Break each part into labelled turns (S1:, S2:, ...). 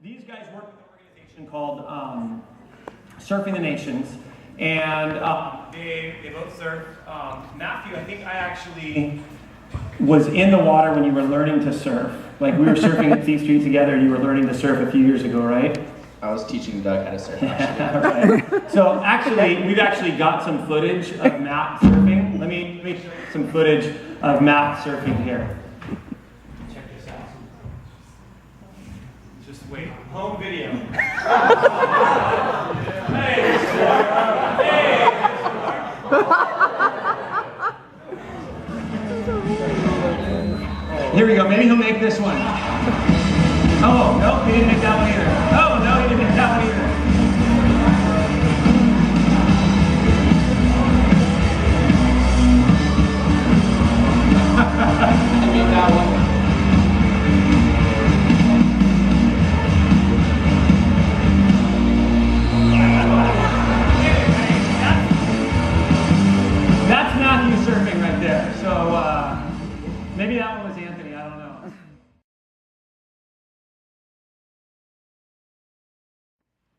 S1: these guys work with an organization called Surfing the Nations, and they both surf. Matthew, I think I actually was in the water when you were learning to surf. Like we were surfing at Thief Street together, and you were learning to surf a few years ago, right?
S2: I was teaching Doug how to surf. Right.
S1: So actually, we've actually got some footage of Matt surfing. Let me show you some footage of Matt surfing here. Check this out. Just wait. Home video. Hey, hey. Here we go. Maybe he'll make this one. Oh, no, he didn't make that one either. Oh, no, he didn't make that one either.
S2: I made that one.
S1: That's Matthew surfing right there. So maybe that one was Anthony. I don't know.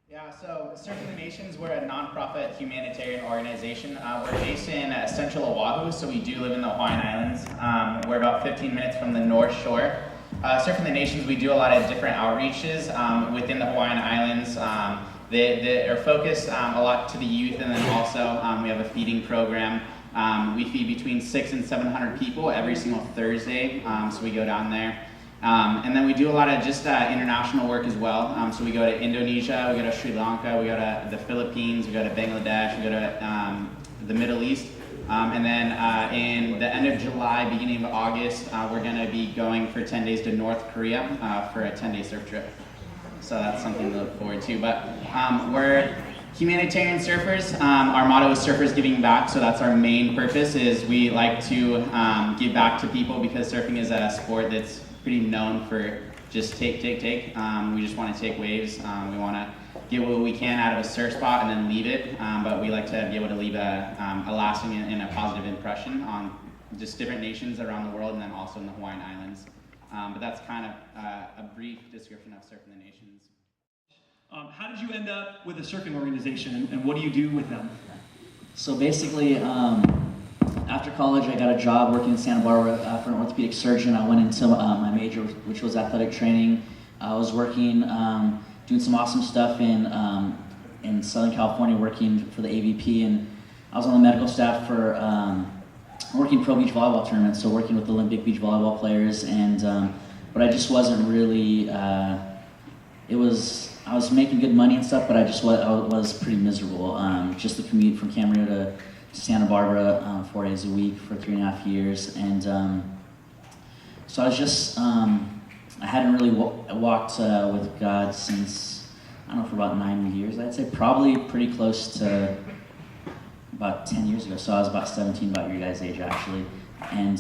S2: Yeah, so Surfing the Nations, we're a nonprofit humanitarian organization. We're based in central Oahu, so we do live in the Hawaiian Islands. We're about 15 minutes from the North Shore. Surfing the Nations, we do a lot of different outreaches within the Hawaiian Islands. They are focused a lot to the youth, and then also we have a feeding program. We feed between 600 and 700 people every single Thursday, so we go down there. And then we do a lot of just international work as well. So we go to Indonesia, we go to Sri Lanka, we go to the Philippines, we go to Bangladesh, we go to the Middle East. And then in the end of July, beginning of August, we're going to be going for 10 days to North Korea for a 10-day surf trip. So that's something to look forward to. But we're humanitarian surfers. Our motto is Surfers Giving Back, so that's our main purpose, is we like to give back to people, because surfing is a sport that's pretty known for just take. We just want to take waves. We want to get what we can out of a surf spot and then leave it, but we like to be able to leave a lasting and a positive impression on just different nations around the world, and then also in the Hawaiian Islands. But that's kind of a brief description of Surfing the Nations.
S1: How did you end up with a surfing organization, and what do you do with them?
S3: So basically, after college, I got a job working in Santa Barbara for an orthopedic surgeon. I went into my major, which was athletic training. I was working, doing some awesome stuff in Southern California, working for the AVP, and I was on the medical staff for working pro beach volleyball tournaments, so working with the Olympic beach volleyball players, and but I just wasn't really, I was making good money and stuff, but I was pretty miserable. Just the commute from Camarillo to Santa Barbara 4 days a week for 3.5 years, and so I was just, I hadn't really walked with God since, I don't know, for about 9 years, I'd say, probably pretty close to about 10 years ago, so I was about 17, about your guys' age actually, and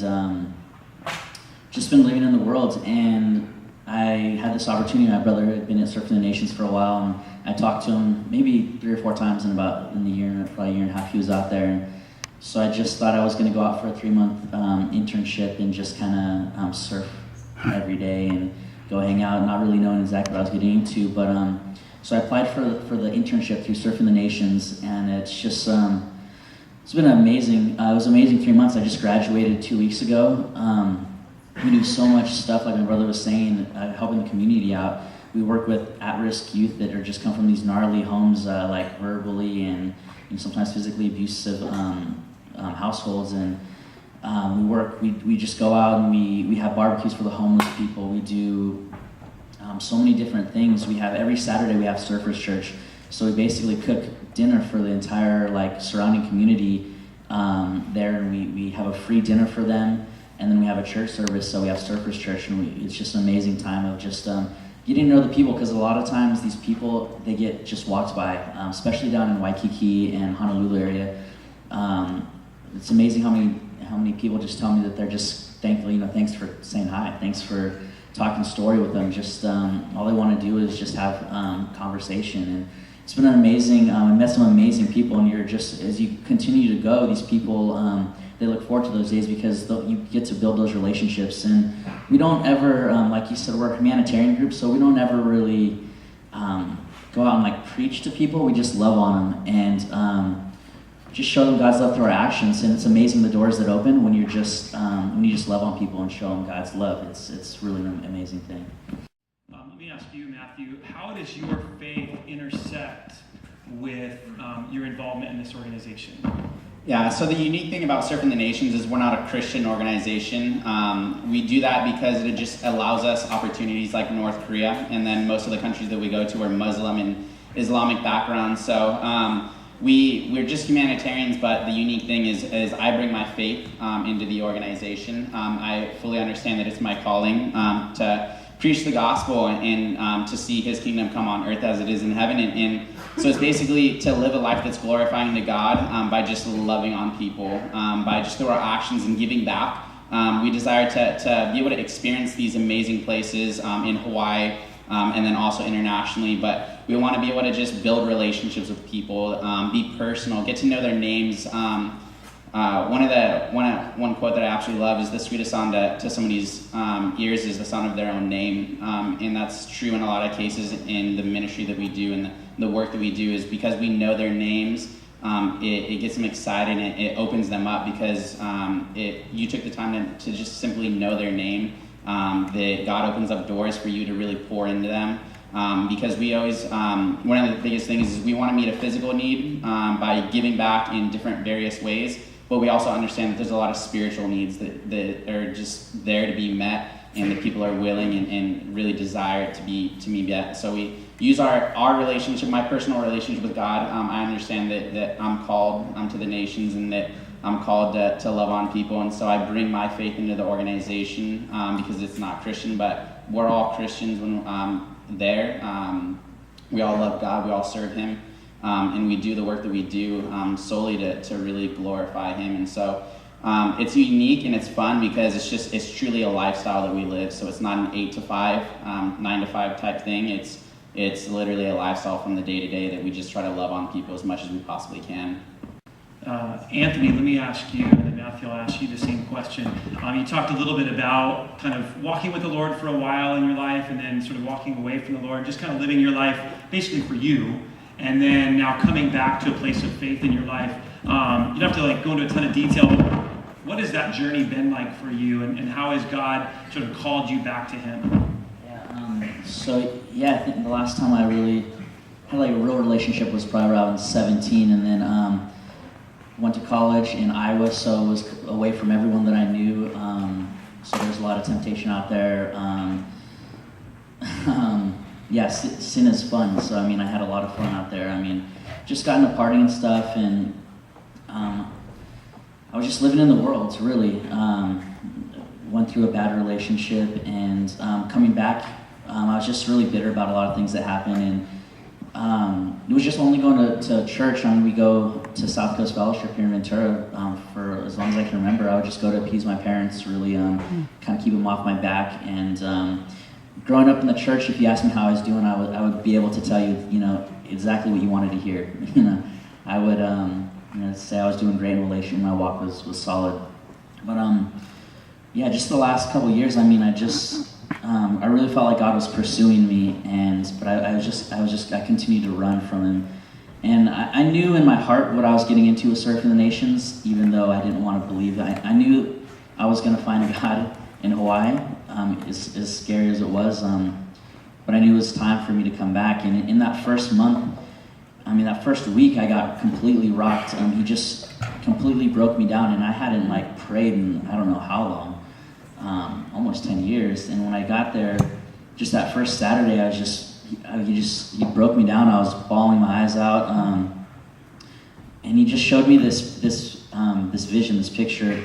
S3: just been living in the world, and I had this opportunity. My brother had been at Surfing the Nations for a while, and I talked to him maybe 3 or 4 times in the year, probably a year and a half he was out there. And so I just thought I was going to go out for a 3-month internship and just kind of surf every day and go hang out, not really knowing exactly what I was getting into. But so I applied for the internship through Surfing the Nations, and it's just it's been amazing. It was an amazing 3 months. I just graduated 2 weeks ago. We do so much stuff, like my brother was saying, helping the community out. We work with at-risk youth that are just come from these gnarly homes, like verbally and sometimes physically abusive households. And we just go out and we have barbecues for the homeless people. We do so many different things. We have every Saturday we have Surfers Church, so we basically cook dinner for the entire surrounding community there, and we have a free dinner for them. And then we have a church service, so we have Surfers Church, and it's just an amazing time of just getting to know the people, because a lot of times these people, they get just walked by, especially down in Waikiki and Honolulu area. It's amazing how many people just tell me that they're just thankful, thanks for saying hi, thanks for talking story with them. Just all they want to do is just have conversation, and it's been an amazing. I met some amazing people, and you're just, as you continue to go, these people. They look forward to those days, because you get to build those relationships. And we don't ever, like you said, we're a humanitarian group, so we don't ever really go out and like preach to people. We just love on them and just show them God's love through our actions. And it's amazing the doors that open when you just love on people and show them God's love. It's really an amazing thing.
S1: Let me ask you, Matthew, how does your faith intersect with your involvement in this organization?
S2: Yeah, so the unique thing about Surfing the Nations is we're not a Christian organization. We do that because it just allows us opportunities like North Korea, and then most of the countries that we go to are Muslim and Islamic backgrounds. So we're just humanitarians, but the unique thing is I bring my faith into the organization. I fully understand that it's my calling to preach the gospel and to see his kingdom come on earth as it is in heaven. And so it's basically to live a life that's glorifying to God by just loving on people, by just through our actions and giving back. We desire to be able to experience these amazing places in Hawaii and then also internationally, but we want to be able to just build relationships with people, be personal, get to know their names. One quote that I absolutely love is the sweetest sound to somebody's ears is the sound of their own name, and that's true in a lot of cases in the ministry that we do and the work that we do is because we know their names. It gets them excited and it opens them up because you took the time to just simply know their name. That God opens up doors for you to really pour into them. Because we always, one of the biggest things is we want to meet a physical need by giving back in different various ways, but we also understand that there's a lot of spiritual needs that are just there to be met and that people are willing and really desire to be met. So we use our relationship, my personal relationship with God. I understand that I'm called to the nations and that I'm called to love on people, and so I bring my faith into the organization because it's not Christian, but we're all Christians when there. We all love God, we all serve him, and we do the work that we do solely to really glorify him. And so it's unique and it's fun because it's truly a lifestyle that we live. So it's not an 8 to 5, 9 to 5 type thing. It's literally a lifestyle from the day to day that we just try to love on people as much as we possibly can.
S1: Anthony, let me ask you, and then Matthew, I'll ask you the same question. You talked a little bit about kind of walking with the Lord for a while in your life and then sort of walking away from the Lord, just kind of living your life basically for you, and then now coming back to a place of faith in your life. You don't have to like go into a ton of detail, but what has that journey been like for you, and how has God sort of called you back to him?
S3: Yeah, I think the last time I really had like a real relationship was probably around 17, and then went to college in Iowa, so I was away from everyone that I knew. So there's a lot of temptation out there. Sin is fun. So I mean, I had a lot of fun out there. I mean, just got into partying and stuff, and I was just living in the world. Really, went through a bad relationship, and coming back, I was just really bitter about a lot of things that happened, and it was just only going to church. I mean, we go to South Coast Fellowship here in Ventura for as long as I can remember. I would just go to appease my parents, really kind of keep them off my back. And growing up in the church, if you asked me how I was doing, I would be able to tell you, exactly what you wanted to hear. I would say I was doing great in relation. My walk was solid. But just the last couple of years, I mean, I really felt like God was pursuing me, but I continued to run from him. And I knew in my heart what I was getting into with Surfing the Nations, even though I didn't want to believe it. I knew I was going to find God in Hawaii, as scary as it was, but I knew it was time for me to come back. And in that first month, that first week, I got completely rocked. He just completely broke me down, and I hadn't prayed in I don't know how long, almost 10 years. And when I got there, just that first Saturday, he broke me down. I was bawling my eyes out, and he just showed me this vision, this picture.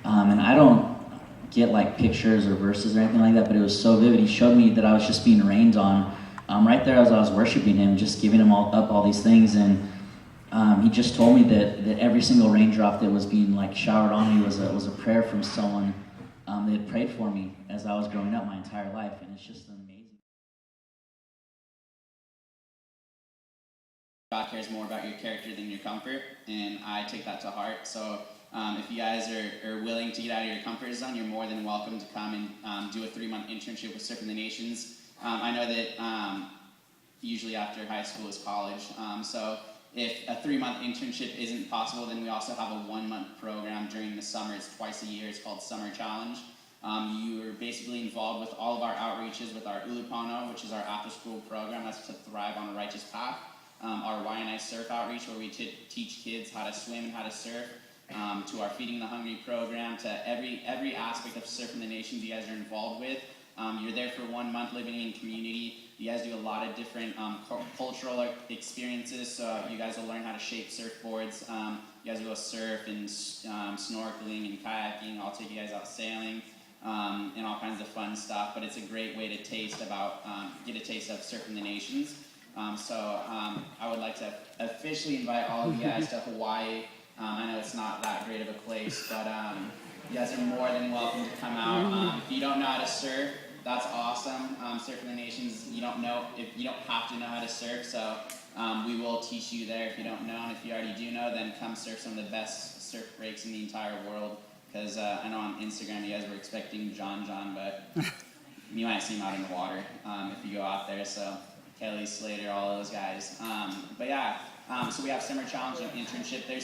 S3: And I don't get pictures or verses or anything like that, but it was so vivid. He showed me that I was just being rained on, right there as I was worshiping him, just giving him all these things. And he just told me that every single raindrop that was being showered on me was a prayer from someone that had prayed for me as I was growing up my entire life. And it's just amazing.
S2: God cares more about your character than your comfort, and I take that to heart. So if you guys are willing to get out of your comfort zone, you're more than welcome to come and do a 3-month internship with Surfing the Nations. I know that usually after high school is college. So if a 3-month internship isn't possible, then we also have a 1-month program during the summer. It's twice a year. It's called Summer Challenge. You're basically involved with all of our outreaches with our Ulupono, which is our after-school program. That's to thrive on a righteous path. Our YNI surf outreach, where we teach kids how to swim and how to surf. To our Feeding the Hungry program, to every aspect of Surfing the Nations you guys are involved with. You're there for 1 month living in community. You guys do a lot of different cultural experiences, so you guys will learn how to shape surfboards. You guys will go surf and snorkeling and kayaking. I'll take you guys out sailing and all kinds of fun stuff, but it's a great way to get a taste of Surfing the Nations. I would like to officially invite all of you guys to Hawaii. I know it's not that great of a place, but you guys are more than welcome to come out. If you don't know how to surf, that's awesome. Surfing the Nations, you don't have to know how to surf, so we will teach you there if you don't know. And if you already do know, then come surf some of the best surf breaks in the entire world. Because I know on Instagram you guys were expecting John, but you might see him out in the water if you go out there. So Kelly, Slater, all those guys. So we have Summer Challenge and internship. There's